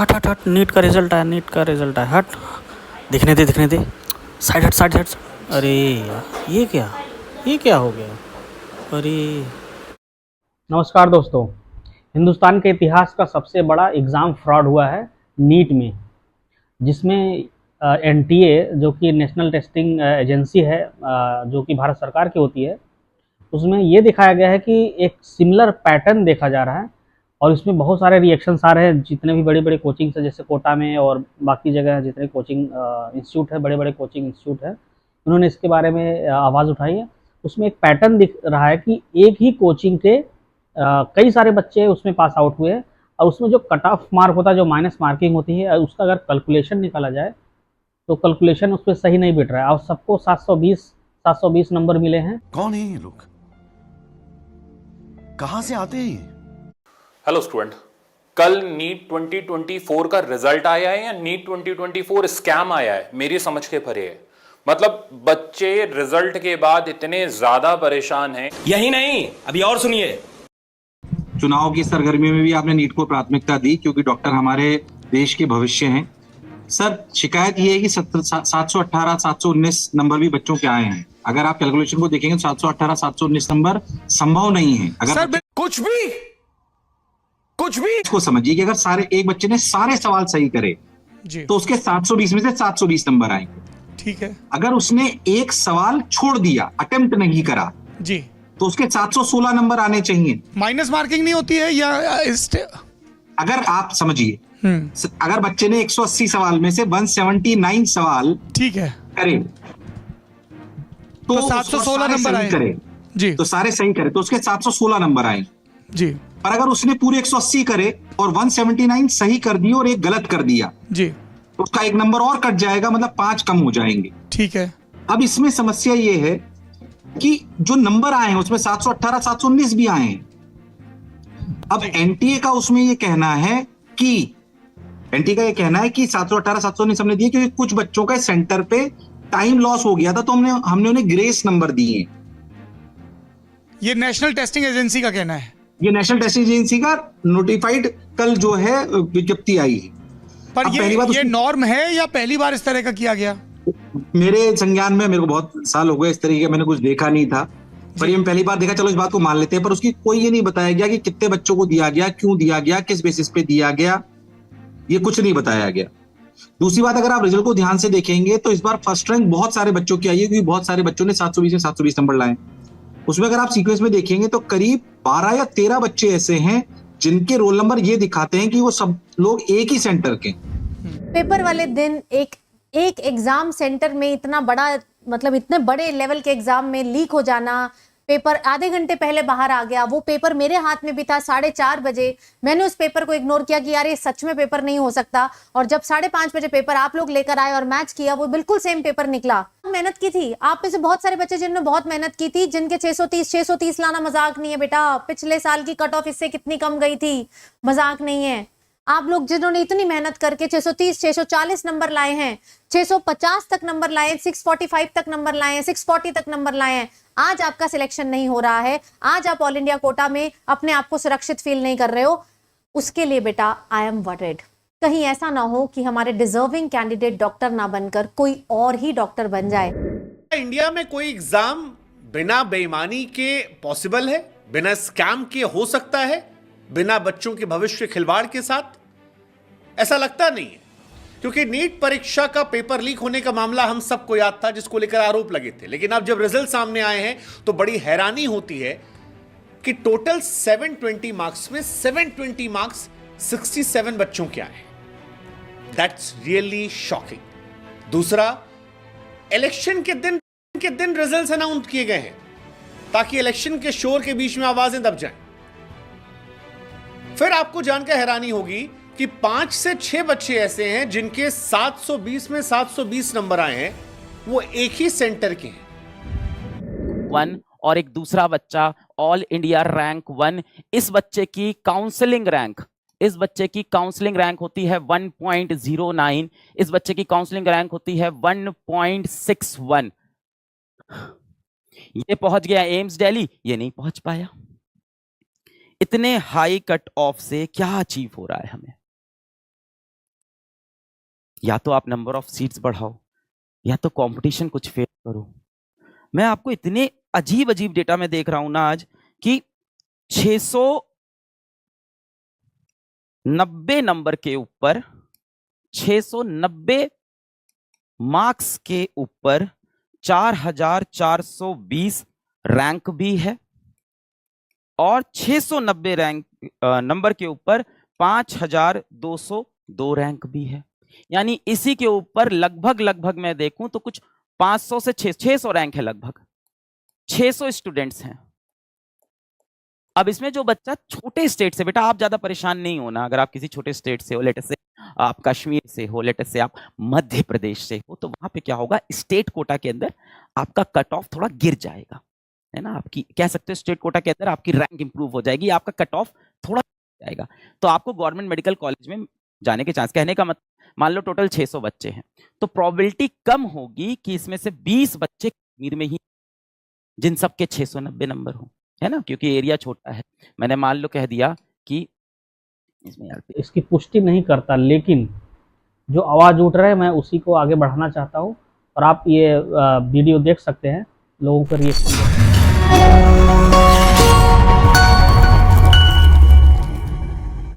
हट हट हट, नीट का रिजल्ट आया, नीट का रिजल्ट आया, हट, दिखने दे दिखने दे, साइड हट साइड हट। अरे यार, ये क्या हो गया? अरे नमस्कार दोस्तों, हिंदुस्तान के इतिहास का सबसे बड़ा एग्ज़ाम फ्रॉड हुआ है नीट में, जिसमें एनटीए जो कि नेशनल टेस्टिंग एजेंसी है, जो कि भारत सरकार की होती है, उसमें ये दिखाया गया है कि एक सिमिलर पैटर्न देखा जा रहा है। और इसमें बहुत सारे रिएक्शंस आ रहे हैं, जितने भी बड़े बड़े कोचिंग्स हैं, जैसे कोटा में और बाकी जगह जितने कोचिंग इंस्टीट्यूट है, बड़े बड़े कोचिंग इंस्टीट्यूट है, उन्होंने इसके बारे में आवाज़ उठाई है। उसमें एक पैटर्न दिख रहा है कि एक ही कोचिंग के कई सारे बच्चे उसमें पास आउट हुए हैं, और उसमें जो कट ऑफ मार्क होता है, जो माइनस मार्किंग होती है, उसका अगर कैलकुलेशन निकाला जाए तो कैलकुलेशन उस पर सही नहीं बिठ रहा है, और सबको 720 नंबर मिले हैं। कौन है ये लोग, कहां से आते हैं? हेलो स्टूडेंट, कल नीट 2024 का रिजल्ट आया है या नीट 2024 स्कैम आया है, मेरी समझ के परे है। मतलब बच्चे रिजल्ट के बाद इतने ज्यादा परेशान हैं। यही नहीं, अभी और सुनिए। चुनाव की सरगर्मी में भी आपने नीट को प्राथमिकता दी, क्योंकि डॉक्टर हमारे देश के भविष्य हैं। सर, शिकायत ये है कि 718 719 नंबर भी बच्चों के आए हैं। अगर आप कैलकुलेशन को देखेंगे तो 718 719 नंबर संभव नहीं है। अगर सर कुछ भी इसको समझिए कि अगर एक बच्चे ने सारे सवाल सही करे जी, तो उसके 720 में से 720 नंबर आएंगे। ठीक है अगर उसने एक सवाल छोड़ दिया, अटेम्प्ट नहीं करा, जी, तो उसके 716 नंबर आने चाहिए। माइनस मार्किंग नहीं होती है या अगर आप समझिए, अगर बच्चे ने 180 सवाल में से 179 सवाल ठीक है करे तो 716 नंबर आए करे जी, तो सारे सही करे तो उसके 716 नंबर आए। जी और अगर उसने पूरे 180 करे और 179 सही कर दिए और एक गलत कर दिया, जी, तो उसका एक नंबर और कट जाएगा, मतलब 5 कम हो जाएंगे। ठीक है। अब इसमें समस्या ये है कि जो नंबर आए हैं उसमें 718 719 भी आए हैं। अब एनटीए का उसमें ये कहना है कि 718 719 हमने दिए क्योंकि कुछ बच्चों का सेंटर पे टाइम लॉस हो गया था, तो हमने उन्हें ग्रेस नंबर दिए। ये नेशनल टेस्टिंग एजेंसी का कहना है। ये नेशनल टेस्टिंग एजेंसी का नोटिफाइड कल जो है विज्ञप्ति आई है। पर ये नॉर्म है या पहली बार इस तरह का किया गया? मेरे संज्ञान में, मेरे को बहुत साल हो गए इस तरीके का मैंने कुछ देखा नहीं था, पर ये मैं पहली बार देखा। चलो इस बात को मान लेते हैं, पर उसकी कोई ये नहीं बताया गया कि कितने बच्चों को दिया गया, क्यों दिया गया, किस बेसिस पे दिया गया, ये कुछ नहीं बताया गया। दूसरी बात, अगर आप रिजल्ट को ध्यान से देखेंगे तो इस बार फर्स्ट रैंक बहुत सारे बच्चों की आई है, क्योंकि बहुत सारे बच्चों ने 720 में 720 नंबर लाए। उसमें अगर आप सीक्वेंस में देखेंगे तो करीब 12 या 13 बच्चे ऐसे हैं जिनके रोल नंबर ये दिखाते हैं कि वो सब लोग एक ही सेंटर के। पेपर वाले दिन एक एग्जाम सेंटर में इतना बड़ा, मतलब इतने बड़े लेवल के एग्जाम में लीक हो जाना, पेपर आधे घंटे पहले बाहर आ गया, वो पेपर मेरे हाथ में भी था 4:30 बजे। मैंने उस पेपर को इग्नोर किया कि यार ये सच में पेपर नहीं हो सकता, और जब 5:30 बजे पेपर आप लोग लेकर आए और मैच किया, वो बिल्कुल सेम पेपर निकला। मेहनत की थी, आप में से बहुत सारे बच्चे जिन्होंने बहुत मेहनत की थी, जिनके 630 लाना मजाक नहीं है बेटा। पिछले साल की कट ऑफ इससे कितनी कम गई थी, मजाक नहीं है। आप लोग जिन्होंने इतनी मेहनत करके 630 640 नंबर लाए हैं, 650 तक नंबर लाए, 645 तक नंबर लाए हैं, 640 तक नंबर लाए हैं, आज आपका सिलेक्शन नहीं हो रहा है, आज आप ऑल इंडिया कोटा में अपने आप को सुरक्षित फील नहीं कर रहे हो, उसके लिए बेटा आई एम वरीड। कहीं ऐसा ना हो कि हमारे डिजर्विंग कैंडिडेट डॉक्टर ना बनकर कोई और ही डॉक्टर बन जाए। इंडिया में कोई एग्जाम बिना बेईमानी के पॉसिबल है, बिना स्कैम के हो सकता है, बिना बच्चों के भविष्य खिलवाड़ के साथ? ऐसा लगता नहीं है, क्योंकि नीट परीक्षा का पेपर लीक होने का मामला हम सबको याद था, जिसको लेकर आरोप लगे थे। लेकिन अब जब रिजल्ट सामने आए हैं तो बड़ी हैरानी होती है कि टोटल 720 मार्क्स में 720 मार्क्स 67 बच्चों के आए। That's really shocking. दूसरा, इलेक्शन के दिन रिजल्ट्स अनाउंस किए गए हैं ताकि इलेक्शन के शोर के बीच में आवाजें दब जाएं। फिर आपको जानकर हैरानी होगी कि 5 से 6 बच्चे ऐसे हैं जिनके 720 में 720 नंबर आए हैं, वो एक ही सेंटर के हैं। 1 और एक दूसरा बच्चा ऑल इंडिया रैंक 1। इस बच्चे की काउंसलिंग रैंक होती है 1.09। इस बच्चे की काउंसलिंग रैंक होती है 1.61। ये पहुंच गया एम्स दिल्ली, ये नहीं पहुंच पाया। इतने हाई कट ऑफ से क्या अचीव हो रहा है हमें? या तो आप नंबर ऑफ सीट्स बढ़ाओ या तो कंपटीशन कुछ फेस करो। मैं आपको इतने अजीब अजीब डेटा में देख रहा हूं ना आज कि 690 नंबर के ऊपर 690 मार्क्स के ऊपर 4420 रैंक भी है और 690 रैंक नंबर के ऊपर 5202 रैंक भी है। यानी इसी के ऊपर लगभग मैं देखूं तो कुछ 500 से 600 रैंक है, लगभग 600 स्टूडेंट्स हैं। अब इसमें जो बच्चा छोटे स्टेट से, बेटा आप ज्यादा परेशान नहीं होना, अगर आप किसी छोटे स्टेट से हो, लेट से आप कश्मीर से हो, लेट से आप मध्य प्रदेश से हो, तो वहां पे क्या होगा, स्टेट कोटा के अंदर आपका कट ऑफ थोड़ा गिर जाएगा, है ना। आपकी कह सकते हो स्टेट कोटा के अंदर आपकी रैंक इंप्रूव हो जाएगी, आपका कट ऑफ थोड़ा जाएगा, तो आपको गवर्नमेंट मेडिकल कॉलेज में जाने के चांस, कहने का मतलब मान लो टोटल 600 बच्चे हैं तो प्रोबेबिलिटी कम होगी कि इसमें से 20 बच्चे कश्मीर में ही, जिन सब के 690 नंबर हो, है ना, क्योंकि एरिया छोटा है। मैंने मान लो कह दिया कि इसमें इसकी पुष्टि नहीं करता, लेकिन जो आवाज़ उठ रहा है मैं उसी को आगे बढ़ाना चाहता हूँ और आप ये वीडियो देख सकते हैं, लोगों का रिएक्शन।